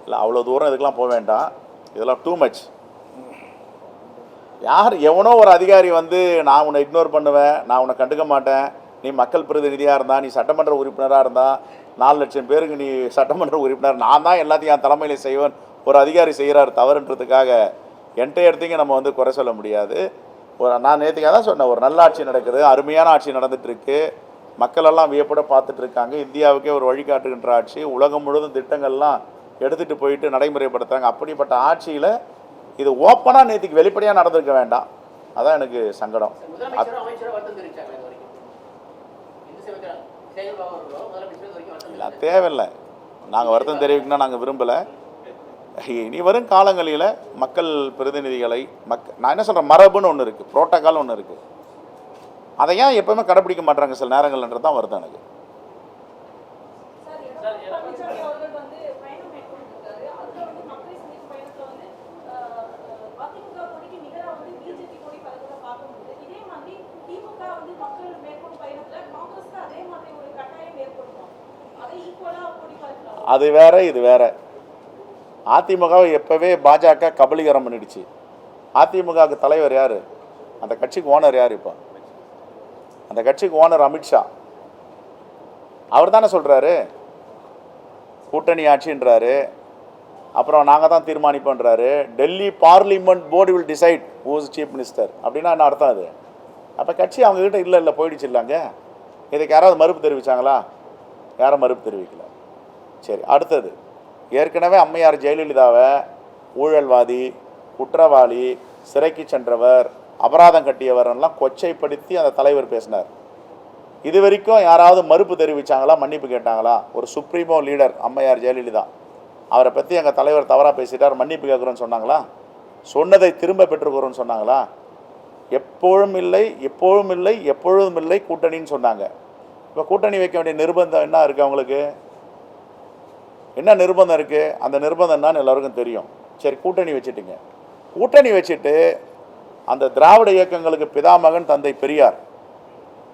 இல்லை, அவ்வளோ தூரம் இதுக்கெலாம் போக வேண்டாம். இதெல்லாம் டூ மச். யார் எவனோ ஒரு அதிகாரி வந்து நான் உன்னை இக்னோர் பண்ணுவேன், நான் உன்னை கண்டுக்க மாட்டேன், நீ மக்கள் பிரதிநிதியாக இருந்தால், நீ சட்டமன்ற உறுப்பினராக இருந்தால், 4 லட்சம் பேருக்கு நீ சட்டமன்ற உறுப்பினர், நான் தான் எல்லாத்தையும் என் தலைமையில் செய்வேன் ஒரு அதிகாரி செய்கிறார் தவறுன்றதுக்காக என்டையர் திங்கை நம்ம வந்து குறை சொல்ல முடியாது. நான் நேற்றுக்காக தான் சொன்னேன், ஒரு நல்ல ஆட்சி நடக்குது, அருமையான ஆட்சி நடந்துகிட்ருக்கு, மக்களெல்லாம் வியப்பட பார்த்துட்ருக்காங்க, இந்தியாவுக்கே ஒரு வழிகாட்டுகின்ற ஆட்சி, உலகம் முழுவதும் திட்டங்கள்லாம் எடுத்துகிட்டு போயிட்டு நடைமுறைப்படுத்துகிறாங்க. அப்படிப்பட்ட ஆட்சியில் இது ஓப்பனாக நேற்றுக்கு வெளிப்படையாக நடந்திருக்க வேண்டாம். அதான் எனக்கு சங்கடம். இல்லை, தேவையில்லை. நாங்கள் வருத்தம் தெரிவிக்கணும்னா நாங்கள் விரும்பலை. இனி வரும் காலங்களில் மக்கள் பிரதிநிதிகளை நான் என்ன சொல்கிறேன், மரபுன்னு ஒன்று இருக்குது, புரோட்டோக்கால் ஒன்று இருக்குது, அதை ஏன் எப்போவுமே கடைப்பிடிக்க மாட்டாங்க சில நேரங்கள்ன்றது தான் வருது எனக்கு. அது வேற, இது வேற. அதிமுகவை எப்போவே பாஜக கபலீகரம் பண்ணிடுச்சு. அதிமுகவுக்கு தலைவர் யார்? அந்த கட்சிக்கு ஓனர் யார்? இப்போ அந்த கட்சிக்கு ஓனர் அமித்ஷா. அவர் தானே சொல்கிறாரு கூட்டணி ஆட்சின்றாரு, அப்புறம் நாங்கள் தான் தீர்மானிப்போன்றாரு. Delhi parliament board will decide who is chief minister அப்படின்னா என்ன அர்த்தம்? அது அப்போ கட்சி அவங்கக்கிட்ட இல்லை போயிடுச்சு இல்லைங்க. இதுக்கு யாராவது மறுப்பு தெரிவித்தாங்களா? யாரும் மறுப்பு தெரிவிக்கல. சரி, அடுத்தது, ஏற்கனவே அம்மையார் ஜெயலலிதாவை ஊழல்வாதி, குற்றவாளி, சிறைக்கு சென்றவர், அபராதம் கட்டியவரெல்லாம் கொச்சைப்படுத்தி அந்த தலைவர் பேசினார். இது வரைக்கும் யாராவது மறுப்பு தெரிவித்தாங்களா, மன்னிப்பு கேட்டாங்களா? ஒரு சுப்ரீமோ லீடர் அம்மையார் ஜெயலலிதா, அவரை பற்றி எங்கள் தலைவர் தவறாக பேசிட்டார், மன்னிப்பு கேட்குறோன்னு சொன்னாங்களா? சொன்னதை திரும்ப பெற்றுக்கிறோன்னு சொன்னாங்களா? எப்பொழுதும் இல்லை எப்பொழுதும் இல்லை கூட்டணின்னு சொன்னாங்க. இப்போ கூட்டணி வைக்க வேண்டிய நிர்பந்தம் என்ன இருக்குது? அவங்களுக்கு என்ன நிர்பந்தம் இருக்குது? அந்த நிர்பந்தம் என்னன்னு எல்லாருக்கும் தெரியும். சரி, கூட்டணி வச்சுட்டுங்க. கூட்டணி வச்சுட்டு அந்த திராவிட இயக்கங்களுக்கு பிதாமகன் தந்தை பெரியார்,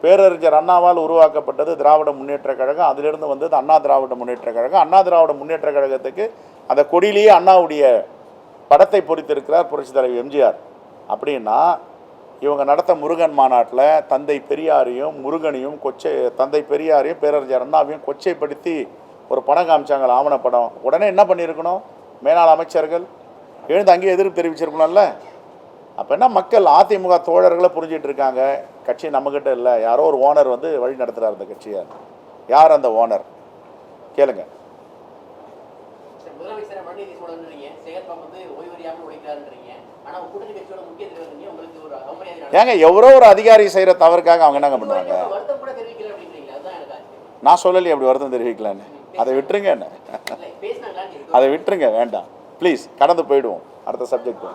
பேரறிஞர் அண்ணாவால் உருவாக்கப்பட்டது திராவிட முன்னேற்ற கழகம். அதிலிருந்து வந்தது அண்ணா திராவிட முன்னேற்ற கழகம். அண்ணா திராவிட முன்னேற்ற கழகத்துக்கு அந்த கொடியிலேயே அண்ணாவுடைய படத்தை பொறித்திருக்கிறார் புரட்சித் தலைவர் எம்ஜிஆர். அப்படின்னா இவங்க நடத்த முருகன் மாநாட்டில் தந்தை பெரியாரையும் முருகனையும் தந்தை பெரியாரையும் பேரறிஞர் அண்ணாவையும் கொச்சைப்படுத்தி ஒரு படம் காமிச்சாங்க, ஆவணப்படம். உடனே என்ன பண்ணியிருக்கணும்? மேலாள் அமைச்சர்கள் எழுந்து அங்கேயே எதிர்ப்பு தெரிவிச்சிருக்கணும்ல. அப்போ என்ன, மக்கள் அதிமுக தோழர்களை புரிஞ்சிட்டு இருக்காங்க, கட்சி நம்மக்கிட்ட இல்லை, யாரோ ஒரு ஓனர் வந்து வழி நடத்துகிறார் அந்த கட்சியை. யார் அந்த ஓனர் கேளுங்க. ஏங்க, எவ்வளோ ஒரு அதிகாரி செய்கிற தவறுக்காக அவங்க என்னங்க பண்ணுவாங்க? நான் சொல்லலையே அப்படி வருத்தம் தெரிவிக்கலான்னு. அதை விட்டுருங்க, என்ன அதை விட்டுருங்க, வேண்டாம் ப்ளீஸ், கடந்து போயிடுவோம் அடுத்த சப்ஜெக்ட்.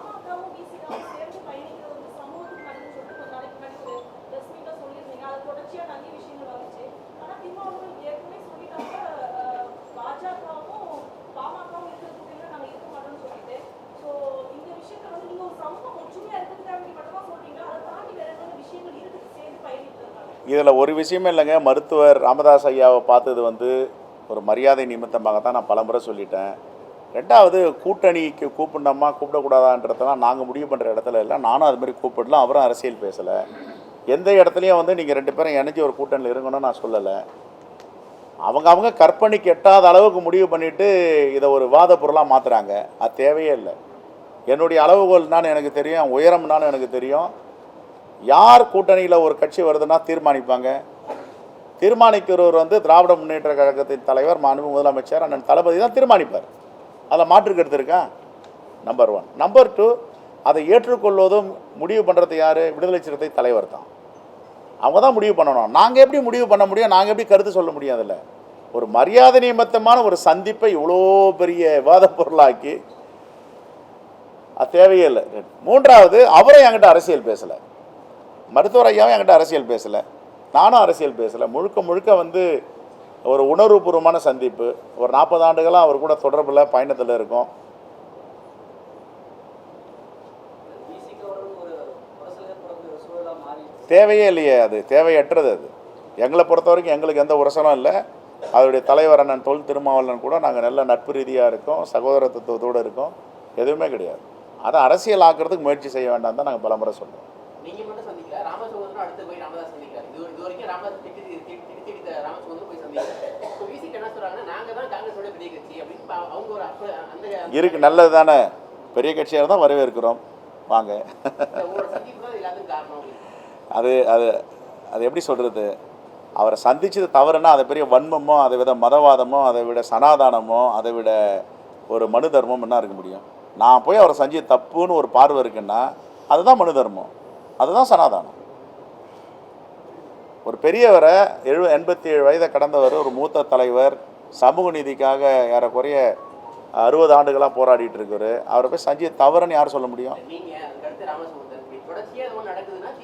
இதில் ஒரு விஷயமே இல்லைங்க. மருத்துவர் ராமதாஸ் ஐயாவை பார்த்தது வந்து ஒரு மரியாதை நிமித்தமாக தான் நான் பலமுறை சொல்லிட்டேன். ரெண்டாவது, கூட்டணிக்கு கூப்பிடணுமா கூப்பிடக்கூடாதான்றதெல்லாம் நாங்கள் முடிவு பண்ணுற இடத்துல இல்லை. நானும் அது மாதிரி கூப்பிடலாம், அவரும் அரசியல் பேசலை. எந்த இடத்துலையும் வந்து நீங்கள் 2 பேரும் இணைஞ்சி ஒரு கூட்டணியில் இருக்கணும்னு நான் சொல்லலை. அவங்க கற்பனைக்கு எட்டாத அளவுக்கு முடிவு பண்ணிவிட்டு இதை ஒரு வாத பொருளாக மாற்றுறாங்க. அது தேவையே இல்லை. என்னுடைய அளவுகோல்னான்னு எனக்கு தெரியும், உயரம்னான்னு எனக்கு தெரியும். யார் கூட்டணியில் ஒரு கட்சி வருதுன்னா தீர்மானிப்பாங்க. தீர்மானிக்கிறவர் வந்து திராவிட முன்னேற்ற கழகத்தின் தலைவர் மாண்பு முதலமைச்சர் அண்ணன் தளபதி தான் தீர்மானிப்பார். அதில் மாற்று கருத்து இருக்கா? நம்பர் 1. நம்பர் 2, அதை ஏற்றுக்கொள்வதும் முடிவு பண்ணுறது யார்? விடுதலை சிறுத்தை தலைவர் தான். அவங்க தான் முடிவு பண்ணணும். நாங்கள் எப்படி முடிவு பண்ண முடியும்? நாங்கள் எப்படி கருத்து சொல்ல முடியும்? அதில் ஒரு மரியாதை நிமித்தமான ஒரு சந்திப்பை இவ்வளோ பெரிய விவாத பொருளாக்கி அது தேவையே இல்லை. 3வது, அவரும் என்கிட்ட அரசியல் பேசலை, மருத்துவர் ஐயாவும் என்கிட்ட அரசியல் பேசலை, நானும் அரசியல் பேசலை. முழுக்க வந்து ஒரு உணர்வுபூர்வமான சந்திப்பு. ஒரு 40 ஆண்டுகளாக அவர் கூட தொடர்பில் பயணத்தில் இருக்கும். தேவையே இல்லையே, அது தேவையற்றது. அது எங்களை பொறுத்த வரைக்கும் எங்களுக்கு எந்த உரசலும் இல்லை. அதனுடைய தலைவர் அண்ணன் தொல் திருமாவளவன் கூட நாங்கள் நல்ல நட்பு ரீதியாக இருக்கோம், சகோதரத்துவத்தோடு இருக்கோம். எதுவுமே கிடையாது. அதை அரசியல் ஆக்கிறதுக்கு முயற்சி செய்ய வேண்டாம் தான் நாங்கள் பலமுறை சொல்கிறோம். நீங்கள் மட்டும் சந்திக்கல, ராமசோதரனும் அடுத்து போய் ராமதாஸ் சந்திக்கிறார். இது வரைக்கும் ராமதாஸ் திட்டி ராமசோதரனும் போய் சந்திக்கிறார். இப்போ விசிக என்ன சொல்கிறாங்கன்னா, நாங்கள் தான் காங்கிரஸோட பெரிய கட்சி அப்படின்னு அவங்க ஒரு அந்த இருக்கு. நல்லது தானே, பெரிய கட்சியாக தான் வரவேற்கிறோம், வாங்க. உங்களோட சந்திப்பு தான் எல்லாத்துக்கும் காரணம். அது அது அது எப்படி சொல்கிறது, அவரை சந்திச்சது தவறுனா அதை பெரிய வன்மமோ, அதை விட மதவாதமோ, அதை விட சனாதானமோ, அதை விட ஒரு மனு தர்மம் என்ன இருக்க முடியும்? நான் போய் அவரை செஞ்சு தப்புன்னு ஒரு பார்வை இருக்குன்னா அதுதான் மனு தர்மம், அதுதான் சனாதானம். ஒரு பெரியவரை 87 வயதை கடந்தவர், ஒரு மூத்த தலைவர், சமூக நீதிக்காக ஏறக்குறைய 60 ஆண்டுகளாக போராடிட்டு இருக்காரு. அவரை போய் செஞ்சு தவறுன்னு யார் சொல்ல முடியும்?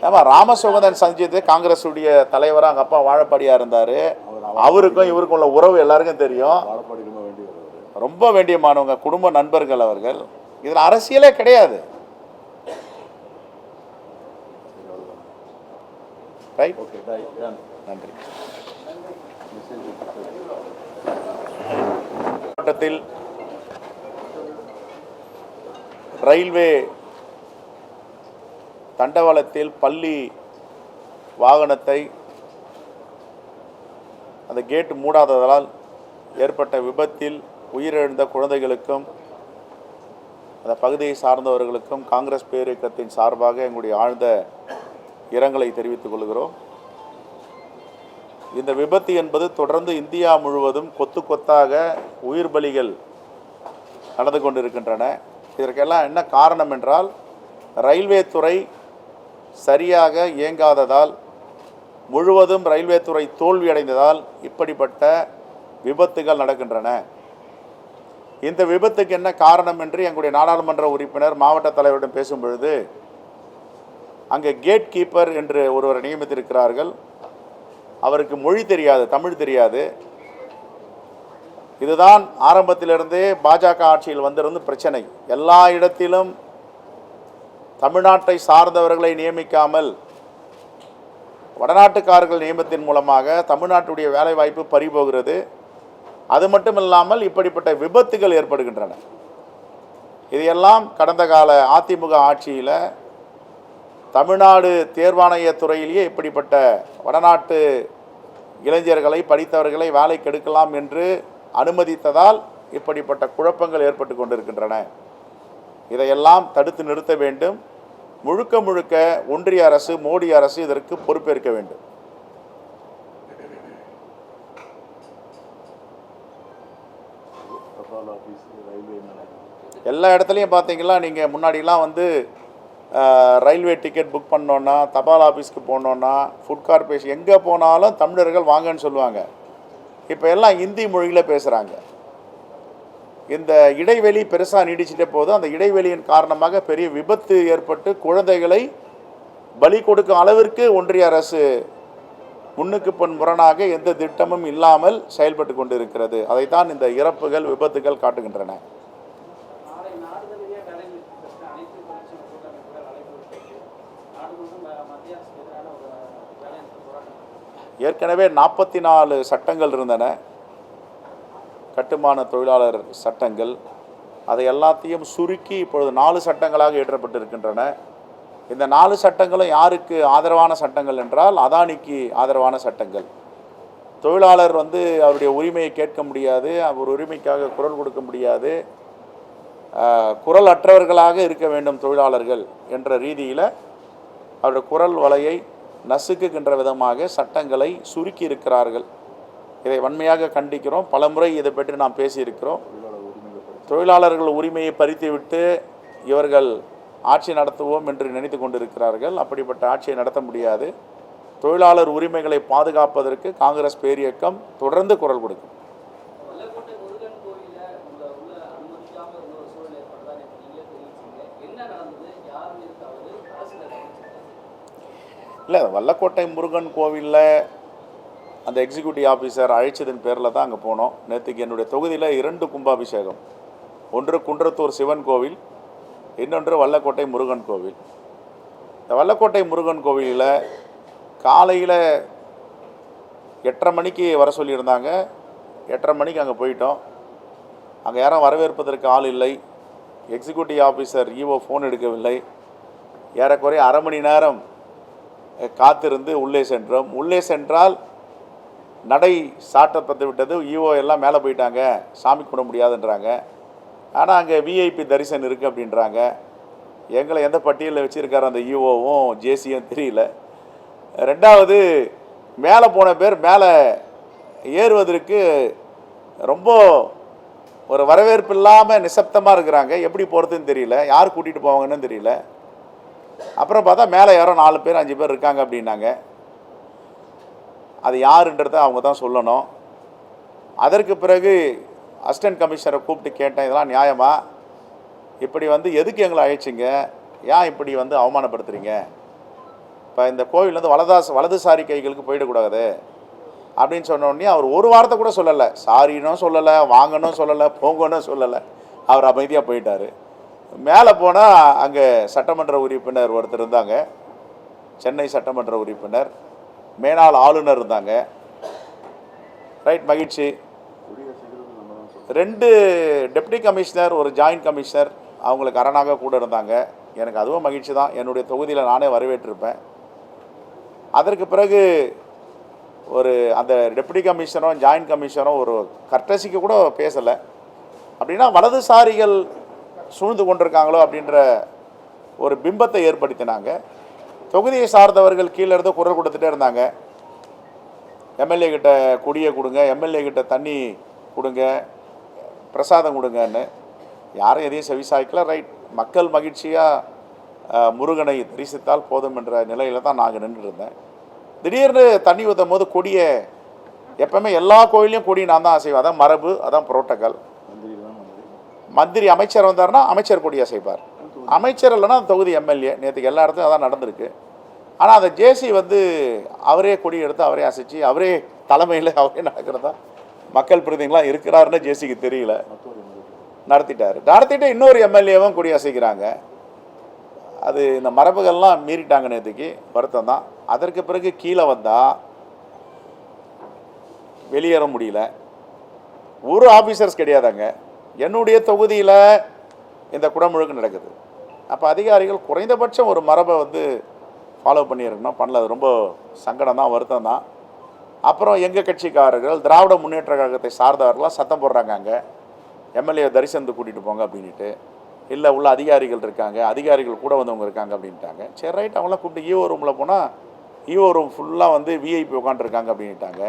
ஆமாம், ராமசுகந்தன் சஞ்சீத் காங்கிரஸுடைய தலைவராக அவங்க அப்பா வாழப்பாடியாக இருந்தார். அவருக்கும் இவருக்கும் உள்ள உறவு எல்லாருக்கும் தெரியும். ரொம்ப வேண்டியமானவங்க, குடும்ப நண்பர்கள் அவர்கள். இதில் அரசியலே கிடையாது. ரைட், நன்றி. மாவட்டத்தில் ரயில்வே தண்டவாளத்தில் பள்ளி வாகனத்தை அந்த கேட்டு மூடாததால் ஏற்பட்ட விபத்தில் உயிரிழந்த குழந்தைகளுக்கும் அந்த பகுதியை சார்ந்தவர்களுக்கும் காங்கிரஸ் பேரியக்கத்தின் சார்பாக எங்களுடைய ஆழ்ந்த இரங்கலை தெரிவித்துக் கொள்கிறோம். இந்த விபத்து என்பது தொடர்ந்து இந்தியா முழுவதும் கொத்து கொத்தாக உயிர் பலிகள் நடந்து கொண்டிருக்கின்றன. இதற்கெல்லாம் என்ன காரணம் என்றால், ரயில்வே துறை சரியாக இயங்காததால், முழுவதும் ரயில்வே துறை தோல்வியடைந்ததால் இப்படிப்பட்ட விபத்துகள் நடக்கின்றன. இந்த விபத்துக்கு என்ன காரணம் என்று எங்களுடைய நாடாளுமன்ற உறுப்பினர் மாவட்ட தலைவரிடம் பேசும் பொழுது, அங்கே கேட் கீப்பர் என்று ஒருவரை நியமித்திருக்கிறார்கள். அவருக்கு மொழி தெரியாது, தமிழ் தெரியாது. இதுதான் ஆரம்பத்திலிருந்தே பாஜக ஆட்சியில் வந்திருந்து பிரச்சனை. எல்லா இடத்திலும் தமிழ்நாட்டை சார்ந்தவர்களை நியமிக்காமல் வடநாட்டுக்காரர்கள் நியமனத்தின் மூலமாக தமிழ்நாட்டுடைய வேலைவாய்ப்பு பறிபோகிறது. அது மட்டும் இல்லாமல் இப்படிப்பட்ட விபத்துகள் ஏற்படுகின்றன. இதையெல்லாம் கடந்த கால அதிமுக ஆட்சியில் தமிழ்நாடு தேர்வாணைய துறையிலேயே இப்படிப்பட்ட வடநாட்டு இளைஞர்களை, படித்தவர்களை வேலைக்கு எடுக்கலாம் என்று அனுமதித்ததால் இப்படிப்பட்ட குழப்பங்கள் ஏற்பட்டு கொண்டிருக்கின்றன. இதையெல்லாம் தடுத்து நிறுத்த வேண்டும். முழுக்க முழுக்க ஒன்றிய அரசு, மோடி அரசு இதற்கு பொறுப்பேற்க வேண்டும். எல்லா இடத்துலையும் பார்த்தீங்கன்னா, நீங்கள் முன்னாடிலாம் வந்து ரயில்வே டிக்கெட் புக் பண்ணோன்னா, தபால் ஆஃபீஸ்க்கு போனோன்னா, ஃபுட் கார்பரேஷன் எங்கே போனாலும் தமிழர்கள் வாங்கன்னு சொல்லுவாங்க. இப்போ எல்லாம் ஹிந்தி மொழியில் பேசுகிறாங்க. இந்த இடைவெளி பெருசாக நீடிச்சிட்டே போது, அந்த இடைவெளியின் காரணமாக பெரிய விபத்து ஏற்பட்டு குழந்தைகளை பலி கொடுக்கும் அளவிற்கு ஒன்றிய அரசு முன்னுக்கு பின் முரணாக எந்த திட்டமும் இல்லாமல் செயல்பட்டு கொண்டிருக்கிறது. அதைத்தான் இந்த இறப்புகள், விபத்துகள் காட்டுகின்றன. ஏற்கனவே 44 சட்டங்கள் இருந்தன, கட்டுமான தொழிலாளர் சட்டங்கள். அதை எல்லாத்தையும் சுருக்கி இப்பொழுது 4 சட்டங்களாக இயற்றப்பட்டிருக்கின்றன. இந்த 4 சட்டங்களும் யாருக்கு ஆதரவான சட்டங்கள் என்றால், அதானிக்கு ஆதரவான சட்டங்கள். தொழிலாளர் வந்து அவருடைய உரிமையை கேட்க முடியாது, அவர் உரிமைக்காக குரல் கொடுக்க முடியாது, குரல் அற்றவர்களாக இருக்க வேண்டும் தொழிலாளர்கள் என்ற ரீதியில் அவருடைய குரல் வலையை நசுக்குகின்ற விதமாக சட்டங்களை சுருக்கி இருக்கிறார்கள். இதை வன்மையாக கண்டிக்கிறோம். பலமுறை இதை பற்றி நாம் பேசியிருக்கிறோம். தொழிலாளர்கள் உரிமையை பறித்துவிட்டு இவர்கள் ஆட்சி நடத்துவோம் என்று நினைத்து கொண்டிருக்கிறார்கள். அப்படிப்பட்ட ஆட்சியை நடத்த முடியாது. தொழிலாளர் உரிமைகளை பாதுகாப்பதற்கு காங்கிரஸ் பேரியக்கம் தொடர்ந்து குரல் கொடுக்கும். இல்லை, வல்லக்கோட்டை முருகன் கோவிலில் அந்த எக்ஸிக்யூட்டிவ் ஆஃபீஸர் அழைச்சதன் பேரில் தான் அங்கே போனோம். நேற்றுக்கு என்னுடைய தொகுதியில் 2 கும்பாபிஷேகம். ஒன்று குன்றத்தூர் சிவன் கோவில், இன்னொன்று வல்லக்கோட்டை முருகன் கோவில். இந்த வல்லக்கோட்டை முருகன் கோவிலில் காலையில் 8:30 மணிக்கு வர சொல்லியிருந்தாங்க. 8:30 மணிக்கு அங்கே போயிட்டோம். அங்கே யாரும் வரவேற்பதற்கு ஆள் இல்லை. எக்ஸிக்யூட்டிவ் ஆஃபீஸர் இஓ ஃபோன் எடுக்கவில்லை. ஏறக்குறைய அரை மணி நேரம் காத்திருந்து உள்ளே சென்றோம். உள்ளே சென்றால் நடை சாட்டப்பட்டு விட்டது. இஓ எல்லாம் மேலே போயிட்டாங்க, சாமி கும்பிட முடியாதுன்றாங்க. ஆனால் அங்கே விஐபி தரிசனம் இருக்குது அப்படின்றாங்க. எங்களை எந்த பட்டியலில் வச்சுருக்காரு அந்த இஓவும் ஜேசியும் தெரியல. ரெண்டாவது, மேலே போன பேர் மேலே ஏறுவதற்கு ரொம்ப ஒரு வரவேற்பு இல்லாமல் நிசப்தமாக இருக்கிறாங்க. எப்படி போகிறதுன்னு தெரியல, யார் கூட்டிகிட்டு போவாங்கன்னு தெரியல. அப்புறம் பார்த்தா மேலே யாரோ 4 பேர் 5 பேர் இருக்காங்க அப்படின்னாங்க. அது யாருன்றதை அவங்க தான் சொல்லணும். அதற்கு பிறகு அசிஸ்டன்ட் கமிஷனரை கூப்பிட்டு கேட்டேன், இதெல்லாம் நியாயமா? இப்படி எதுக்கு எங்களை அழைச்சிங்க? ஏன் இப்படி அவமானப்படுத்துகிறீங்க? இப்போ இந்த கோவில் வலதுசாரி கைகளுக்கு போயிடக்கூடாது அப்படின்னு சொன்னோடனே அவர் ஒரு வார்த்தை கூட சொல்லலை. சாரினும் சொல்லலை, வாங்கணும் சொல்லலை, போங்கன்னு சொல்லலை. அவர் அமைதியாக போயிட்டார். மேலே போனால் அங்கே சட்டமன்ற உறுப்பினர் ஒருத்தர் இருந்தாங்க, சென்னை சட்டமன்ற உறுப்பினர், மேனாள் ஆளுநர் இருந்தாங்க. ரைட், மகிழ்ச்சி. 2 டெப்டி கமிஷனர், ஒரு ஜாயின்ட் கமிஷனர் அவங்களுக்கு அரணாக கூட இருந்தாங்க. எனக்கு அதுவும் மகிழ்ச்சி தான். என்னுடைய தொகுதியில் நானே வரவேற்றிருப்பேன். அதற்கு பிறகு அந்த டெப்டி கமிஷனரும் ஜாயின்ட் கமிஷனரும் ஒரு கர்டசிக்கு கூட பேசலை. அப்படின்னா வலதுசாரிகள் சூழ்ந்து கொண்டிருக்காங்களோ அப்படின்ற ஒரு பிம்பத்தை ஏற்படுத்தினாங்க. தொகுதியை சார்ந்தவர்கள் கீழே இருந்து குரல் கொடுத்துட்டே இருந்தாங்க. எம்எல்ஏ கிட்ட கொடியை கொடுங்க, எம்எல்ஏ கிட்ட தண்ணி கொடுங்க, பிரசாதம் கொடுங்கன்னு. யாரும் எதையும் செவிசாய்க்கல. ரைட், மக்கள் மகிழ்ச்சியாக முருகனை தரிசித்தால் போதும் என்ற நிலையில் தான் நாங்கள் நின்று இருந்தேன். திடீர்னு தண்ணி ஊற்றும் போது கொடியை, எப்பவுமே எல்லா கோயிலையும் கொடி நான் தான் அசைவேன். அதான் மரபு, அதான் புரோட்டோக்கால். மந்திரி அமைச்சர் வந்தார்னா அமைச்சர் கொடி அசைப்பார். அமைச்சர் இல்லைன்னா தொகுதி எம்எல்ஏ. நேற்றுக்கு எல்லா இடத்துலையும் அதான் நடந்திருக்கு. ஆனால் அந்த ஜேசி அவரே கொடி எடுத்து அவரே அசைச்சு அவரே தலைமையில் அவரே நடக்கிறதா மக்கள் பிரதிநிதிகளாக இருக்கிறாருன்னு ஜேசிக்கு தெரியல. நடத்திட்டு இன்னொரு எம்எல்ஏவும் கொடி அசைக்கிறாங்க. அது இந்த மரபுகள்லாம் மீறிட்டாங்க. நேற்றுக்கு வருத்தம் தான். அதற்கு பிறகு கீழே வந்தால் வெளியேற முடியல. ஒரு ஆஃபீஸர்ஸ் கிடையாதாங்க. என்னுடைய தொகுதியில் இந்த குடமுழுக்கு நடக்குது. அப்போ அதிகாரிகள் குறைந்தபட்சம் ஒரு மரபை ஃபாலோ பண்ணியிருக்கணும், பண்ணல. அது ரொம்ப சங்கடம் தான், வருத்தம் தான். அப்புறம் எங்கள் கட்சிக்காரர்கள், திராவிட முன்னேற்ற கழகத்தை சார்ந்தவர்களாம் சத்தம் போடுறாங்க, அங்கே எம்எல்ஏ தரிசனத்துக்கு கூட்டிகிட்டு போங்க அப்படின்ட்டு. இல்லை, உள்ள அதிகாரிகள் இருக்காங்க, அதிகாரிகள் கூட வந்தவங்க இருக்காங்க அப்படின்ட்டாங்க. சரி, ரைட், அவங்களாம் கூப்பிட்டு ஈஓ ரூமில் போனால் ஈஓ ரூம் ஃபுல்லாக விஐபி உட்காந்துருக்காங்க அப்படின்ட்டாங்க.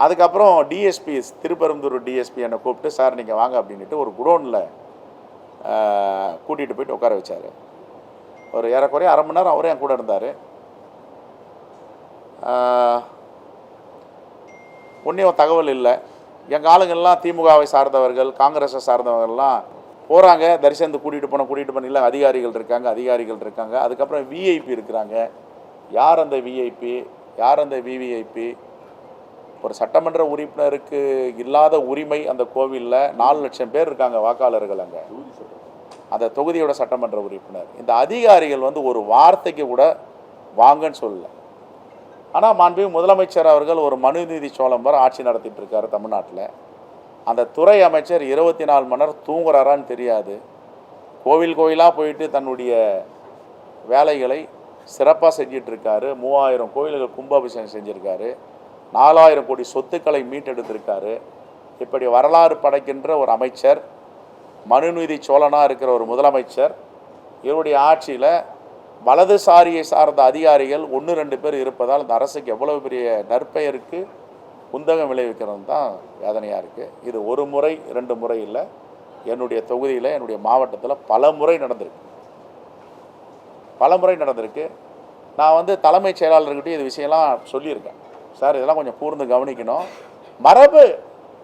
அதுக்கப்புறம் டிஎஸ்பி, திருப்பெரும்புதூர் டிஎஸ்பி என்னை கூப்பிட்டு, சார் நீங்கள் வாங்க அப்படின்ட்டு ஒரு குடோனில் கூட்டிகிட்டு போயிட்டு உட்கார வச்சார். ஒரு ஏறக்குறைய அரை மணி நேரம் அவரே என் கூட இருந்தார். ஒன்றும் தகவல் இல்லை. எங்கள் ஆளுங்கள்லாம் திமுகவை சார்ந்தவர்கள், காங்கிரஸை சார்ந்தவர்கள்லாம் போகிறாங்க, தரிசனத்துக்கு கூட்டிகிட்டு போன இல்லை, அதிகாரிகள் இருக்காங்க. அதுக்கப்புறம் விஐபி இருக்கிறாங்க. யார் அந்த விஐபி, யார் அந்த விவிஐபி? ஒரு சட்டமன்ற உறுப்பினருக்கு இல்லாத உரிமை அந்த கோவிலில் 4 லட்சம் பேர் இருக்காங்க வாக்காளர்கள். அங்கே அந்த தொகுதியோட சட்டமன்ற உறுப்பினர். இந்த அதிகாரிகள் ஒரு வார்த்தைக்கு கூட வாங்கன்னு சொல்லலை. ஆனால் மாண்புமிகு முதலமைச்சர் அவர்கள் ஒரு மனுநீதி சோழம் வர ஆட்சி நடத்திட்டு இருக்காரு தமிழ்நாட்டில். அந்த துறை அமைச்சர் 24 மணி நேரம் தூங்குறாரான்னு தெரியாது. கோயிலாக போயிட்டு தன்னுடைய வேலைகளை சிறப்பாக செஞ்சிட்ருக்காரு. 3000 கோயில்கள் கும்பாபிஷேகம் செஞ்சுருக்காரு. 4000 கோடி சொத்துக்களை மீட்டெடுத்திருக்காரு. இப்படி வரலாறு படைக்கின்ற ஒரு அமைச்சர், மனுநீதி சோழனாக இருக்கிற ஒரு முதலமைச்சர், இவருடைய ஆட்சியில் வலதுசாரியை சார்ந்த அதிகாரிகள் 1-2 பேர் இருப்பதால் இந்த அரசுக்கு எவ்வளவு பெரிய நற்பெயருக்கு குந்தகம் விளைவிக்கிறது தான் வேதனையாக இருக்குது. இது 1 முறை 2 முறை இல்லை. என்னுடைய தொகுதியில், என்னுடைய மாவட்டத்தில் பல முறை நடந்திருக்கு. நான் தலைமைச் செயலாளர்கிட்ட இது விஷயம்லாம் சொல்லியிருக்கேன். சார், இதெல்லாம் கொஞ்சம் கூர்ந்து கவனிக்கணும். மரபு,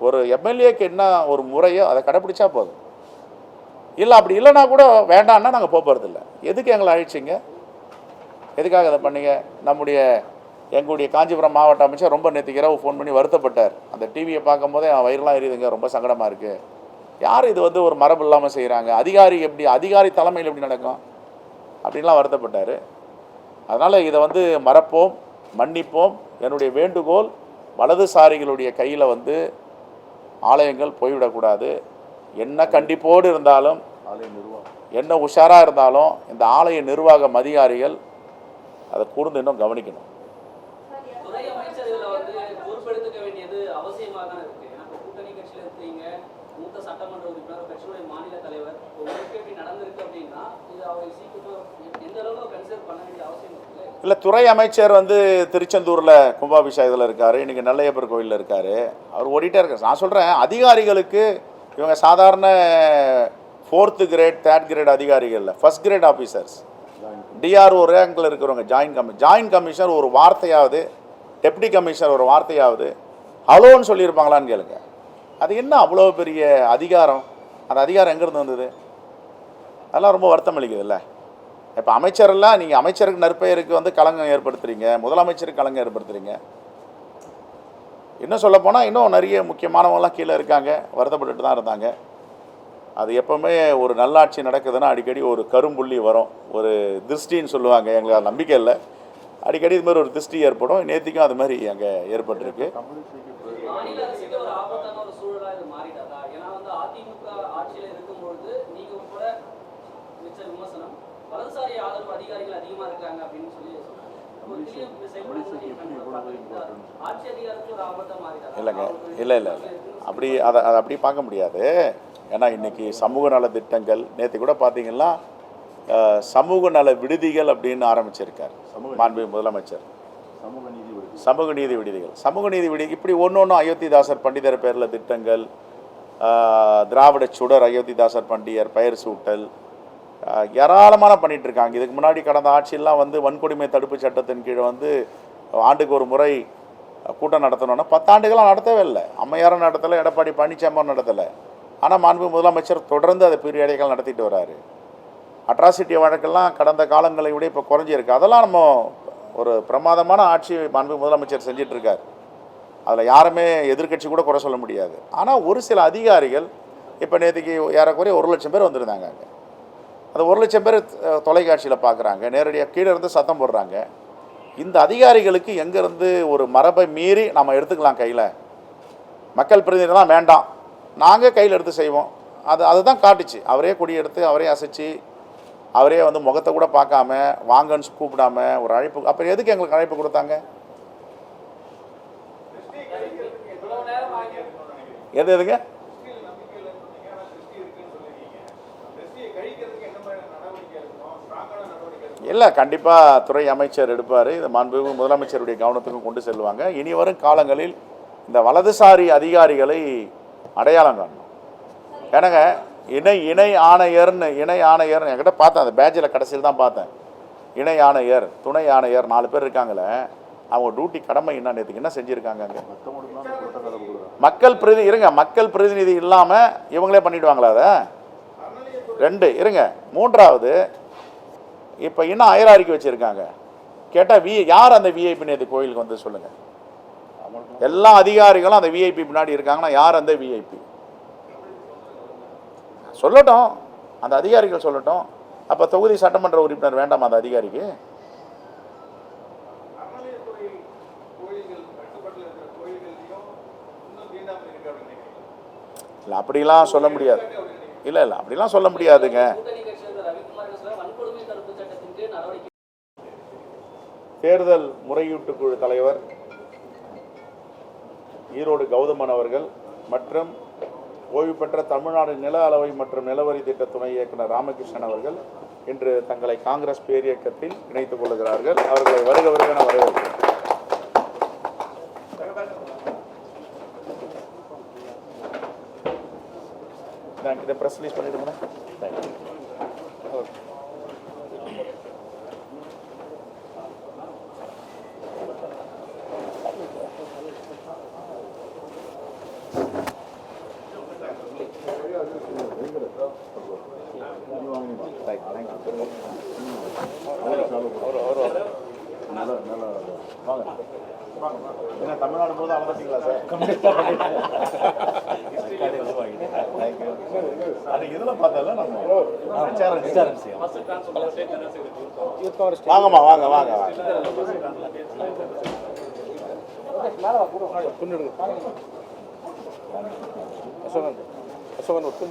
ஒரு எம்எல்ஏக்கு என்ன ஒரு முறையோ அதை கடைப்பிடிச்சா போதும். இல்லை, அப்படி இல்லைனா கூட வேண்டான்னா நாங்கள் போகிறதில்ல. எதுக்கு எங்களை அழிச்சிங்க? எதுக்காக அதை பண்ணீங்க? எங்களுடைய காஞ்சிபுரம் மாவட்ட அமைச்சர் ரொம்ப நேற்றுக்கு இரவு ஃபோன் பண்ணி வருத்தப்பட்டார். அந்த டிவியை பார்க்கும் போதே வயிறுலாம் எரியுதுங்க, ரொம்ப சங்கடமாக இருக்குது. யார் இது ஒரு மரபு இல்லாமல் செய்கிறாங்க? அதிகாரி தலைமையில் எப்படி நடக்கும் அப்படின்லாம் வருத்தப்பட்டார். அதனால் இதை மறப்போம், மன்னிப்போம். என்னுடைய வேண்டுகோள், வலதுசாரிகளுடைய கையில் ஆலயங்கள் போய்விடக்கூடாது. என்ன கண்டிப்போடு இருந்தாலும், என்ன உஷாராக இருந்தாலும் இந்த ஆலய நிர்வாகம் அதிகாரிகள் அதை கூர்ந்து இன்னும் கவனிக்கணும். துறை அமைச்சர் இதுல வந்து பொறுப்பெடுத்துக்க வேண்டியது அவசியமாக தான் இருக்கு. ஏன்னா கூட்டணி கட்சியில இருக்கீங்க, மூத்த சட்டமன்ற உறுப்பினர், கட்சியுடைய மாநில தலைவர், உங்களுக்கு எப்படி நடந்திருக்கு அப்படின்னா இது அவரை சீக்கிரம் எந்த அளவுக்கு கன்சிடர் பண்ண வேண்டிய அவசியம் இருக்கு. இல்லை, துறை அமைச்சர் வந்து திருச்செந்தூரில் கும்பாபிஷேகத்தில் இருக்கார், இன்றைக்கி நெல்லையப்பர் கோயிலில் இருக்கார், அவர் ஓடிட்டே இருக்கார். நான் சொல்கிறேன், அதிகாரிகளுக்கு இவங்க சாதாரண 4th கிரேட் 3rd கிரேட் அதிகாரிகள் இல்லை, 1st கிரேட் ஆஃபீஸர்ஸ், டிஆர்ஓ ரேங்கில் இருக்கிறவங்க. ஜாயின்ட் கமிஷனர் ஒரு வார்த்தையாவது, டெப்டி கமிஷனர் ஒரு வார்த்தையாவது ஹலோன்னு சொல்லியிருப்பாங்களான்னு கேளுங்க. அது என்ன அவ்வளோ பெரிய அதிகாரம்? அந்த அதிகாரம் எங்கேருந்து வந்தது? அதெல்லாம் ரொம்ப வருத்தம் அளிக்குது இல்லை? இப்போ அமைச்சரெல்லாம் நீங்கள் அமைச்சருக்கு நற்பெயருக்கு வந்து களங்கம் ஏற்படுத்துகிறீங்க, முதலமைச்சருக்கு களங்கம் ஏற்படுத்துகிறீங்க. இன்னும் சொல்லப்போனால் இன்னும் நிறைய முக்கியமானவங்களாம் கீழே இருக்காங்க, வருத்தப்பட்டுட்டு தான் இருந்தாங்க. அது எப்போவுமே ஒரு நல்லாட்சி நடக்குதுன்னா அடிக்கடி ஒரு கரும்புள்ளி வரும், ஒரு திருஷ்டின்னு சொல்லுவாங்க. எங்களுக்கு நம்பிக்கை இல்லை, அடிக்கடி இது மாதிரி ஒரு திருஷ்டி ஏற்படும். நேற்றுக்கும் அது மாதிரி அங்கே ஏற்பட்டிருக்கு. மாநில அரசுக்கு ஒரு ஆபத்தான ஒரு சூழலா இது மாறிடாதா? ஏன்னா வந்து அதிமுக ஆட்சியில் இருக்கும்பொழுது நீங்க கூட மிச்ச விமர்சனம் வலதுசாரி ஆதரவு அதிகாரிகள் அதிகமா இருக்காங்க அப்படின்னு சொல்லி சொன்னாங்க. ஆட்சி அதிகாரத்துக்கு ஒரு ஆபத்தா மாறிடாதா? இல்லை அப்படி அதை அப்படி பார்க்க முடியாது. ஏன்னா இன்றைக்கி சமூக நல திட்டங்கள், நேற்று கூட பார்த்தீங்கன்னா சமூக நல விடுதிகள் அப்படின்னு ஆரம்பிச்சிருக்கார் மாண்புமிகு முதலமைச்சர். சமூக நீதி விடுதிகள் இப்படி ஒன்று அயோத்திதாசர் பண்டிதர் பேரில் திட்டங்கள், திராவிட சுடர் அயோத்திதாசர் பண்டிதர் பெயர் சூட்டல், ஏராளமான பண்ணிகிட்டு இருக்காங்க. இதுக்கு முன்னாடி கடந்த ஆட்சியெல்லாம் வந்து வன்கொடுமை தடுப்பு சட்டத்தின் கீழே வந்து ஆண்டுக்கு ஒரு முறை கூட்டம் நடத்தணும்னா 10 ஆண்டுகளாக நடத்தவே இல்லை. அம்மையாரும் நடத்தலை, எடப்பாடி பழனிசாமியும் நடத்தலை. ஆனால் மாண்புமிகு முதலமைச்சர் தொடர்ந்து அதை பீரியடிகள் நடத்திட்டு வர்றாரு. அட்ராசிட்டி வழக்கெல்லாம் கடந்த காலங்களை விட இப்போ குறைஞ்சிருக்கு. அதெல்லாம் நம்ம ஒரு பிரமாதமான ஆட்சி மாண்புமிகு முதலமைச்சர் செஞ்சிட்ருக்கார். அதில் யாருமே எதிர்க்கட்சி கூட குறை சொல்ல முடியாது. ஆனால் ஒரு சில அதிகாரிகள் இப்போ நேற்றுக்கு ஏறக்குறைய 1 லட்சம் பேர் வந்திருந்தாங்க அங்கே. அந்த 1 லட்சம் பேர் தொலைக்காட்சியில் பார்க்குறாங்க, நேரடியாக கீழே இருந்து சத்தம் போடுறாங்க. இந்த அதிகாரிகளுக்கு எங்கேருந்து ஒரு மரபை மீறி நம்ம எடுத்துக்கலாம் கையில், மக்கள் பிரதிநிதிலாம் வேண்டாம், நாங்கள் கையில் எடுத்து செய்வோம். அதுதான் காட்டுச்சு. அவரே கொடி எடுத்து, அவரே அசைச்சு, அவரே வந்து முகத்தை கூட பார்க்காம, வாங்கன்னு கூப்பிடாம ஒரு அழைப்பு. அப்புறம் எதுக்கு எங்களுக்கு அழைப்பு கொடுத்தாங்க? எதுங்க? இல்லை, கண்டிப்பாக துறை அமைச்சர் எடுப்பார். இது மாண்புமிகு முதலமைச்சருடைய கவனத்துக்கும் கொண்டு செல்வாங்க. இனி வரும் காலங்களில் இந்த வலதுசாரி அதிகாரிகளை அடையாளம் காணணும். ஏன்னாங்க இணை ஆணையர்னு என்கிட்ட பார்த்தேன், அந்த பேட்சில் கடைசியில் தான் பார்த்தேன். இணை ஆணையர், துணை ஆணையர் 4 பேர் இருக்காங்களே, அவங்க டியூட்டி கடமை என்ன, நேற்றுக்கு என்ன செஞ்சுருக்காங்க? அங்கே மக்கள் பிரதிநிதி இல்லாமல் இவங்களே பண்ணிவிடுவாங்களா? அதை 2 இருங்க. 3வது, இப்போ இன்னும் அயராரிக்கை வச்சுருக்காங்க. கேட்டால் யார் அந்த விஐபி நேற்று கோயிலுக்கு வந்து சொல்லுங்கள். எல்லா அதிகாரிகளும் அந்த விஐபி பின்னாடி இருக்காங்கன்னா யார் அந்த விஐபி? சொல்லட்டும், அந்த அதிகாரிகள் சொல்லட்டும். அப்போ தொகுதி சட்டமன்ற உறுப்பினர் வேண்டாம் அந்த அதிகாரிக்கு? இல்லை, அப்படிலாம் சொல்ல முடியாது. இல்லை அப்படிலாம் சொல்ல முடியாதுங்க. தேர்தல் முறையீட்டு குழு தலைவர் ஈரோடு கௌதமன் அவர்கள் மற்றும் ஓய்வு பெற்ற தமிழ்நாடு நில அளவை மற்றும் நிலவரி திட்ட துணை இயக்குனர் ராமகிருஷ்ணன் அவர்கள் இன்று தங்களை காங்கிரஸ் பேரியக்கத்தில் இணைத்துக் கொள்கிறார்கள். அவர்களை வருக என வரவேற்கிறேன். இதை ப்ரெஸ் ரிலீஸ் பண்ணிடுங்க. என்ன தமிழ்நாடு போது அளந்துட்டீங்களா சார்? அது இதில் பார்த்தல நம்ம வாங்கம்மா வாங்க வாங்க வாங்க.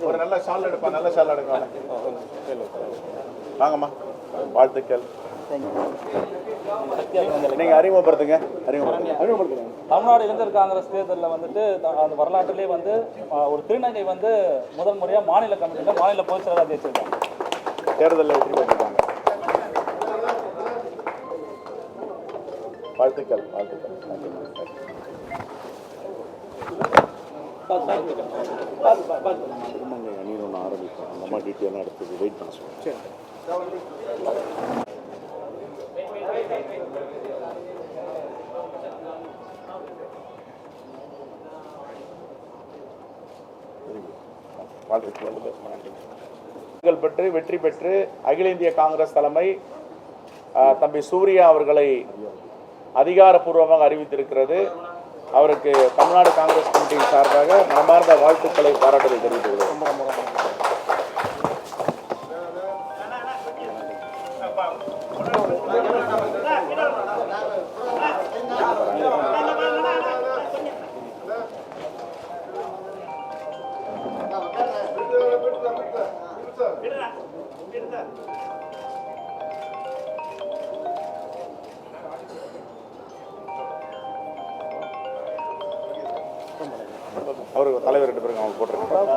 ஒரு நல்ல ஷால் எடுப்பா, நல்ல ஷால் எடுங்க. வாங்கம்மா, வாழ்த்துக்கள். நீங்கள் அறிமுகப்படுத்துங்க. தமிழ்நாடு இளைஞர் காங்கிரஸ் தேர்தலில் வந்துட்டு அந்த வரலாற்றிலே வந்து ஒரு திருநங்கை வந்து முதல் முறையாக மாநில கமிட்டியில் மாநில பொதுச் செயலாளராக ஜெயிச்சிருக்காங்க. தேர்தலில் வெற்றி பெற்றிருக்காங்க. வாழ்த்துக்கள், வாழ்த்துக்கள். திருமங்கை அணின்னு ஒன்று ஆரம்பிப்போம். அந்த அம்மா டீட்டெயிலாக எடுத்து வெயிட் பண்ண சொல்லுங்கள். சரி. பெற்று வெற்றி பெற்று அகில இந்திய காங்கிரஸ் தலைமை தம்பி சூர்யா அவர்களை அதிகாரப்பூர்வமாக அறிவித்திருக்கிறது. அவருக்கு தமிழ்நாடு காங்கிரஸ் கமிட்டியின் சார்பாக மனமார்ந்த வாழ்த்துக்களை பாராட்டுதல் தெரிவித்துள்ளது. அவருக்கு தலைவர் 2 பேருக்கு அவங்க போட்டிருக்காங்க.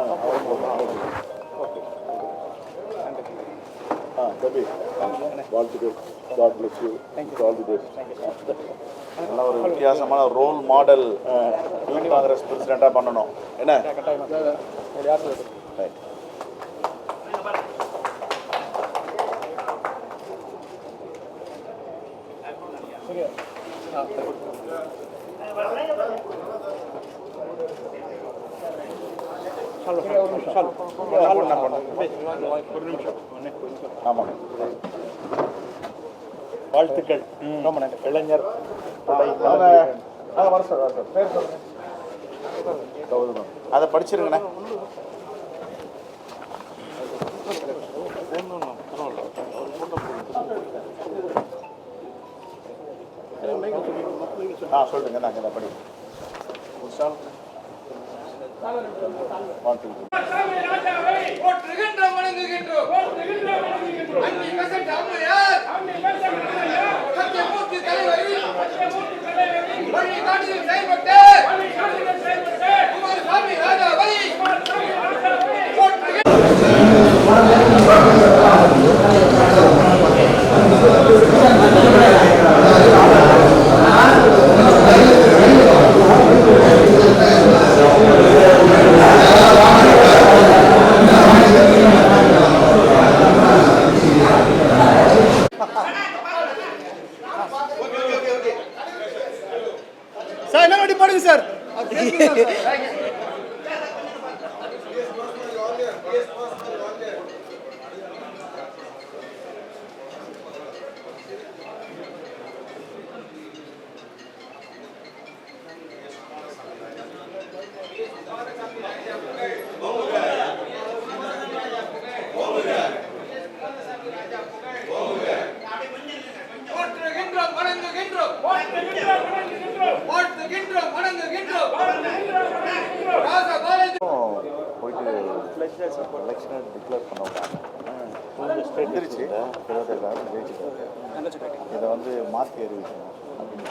நல்ல ஒரு வித்தியாசமான ரோல் மாடல் யூத் காங்கிரஸ் பிரசிடென்ட்டாக பண்ணணும். என்ன ஆமாம், வாழ்த்துக்கள். ரொம்ப நன்றி. இளைஞர் அதை படிச்சிருங்கண்ணே. சொல்லுங்க. நாங்கள் என்ன படி சார் என்ன பண்ணி போடுங்க சார். போயிட்டு எலெக்ஷனை டிக்ளேர் பண்ண எந்திரிச்சு 27,000 ஜெயிச்சுட்டாரு. இதை வந்து மாற்றி அறிவிக்கணும் அப்படின்னு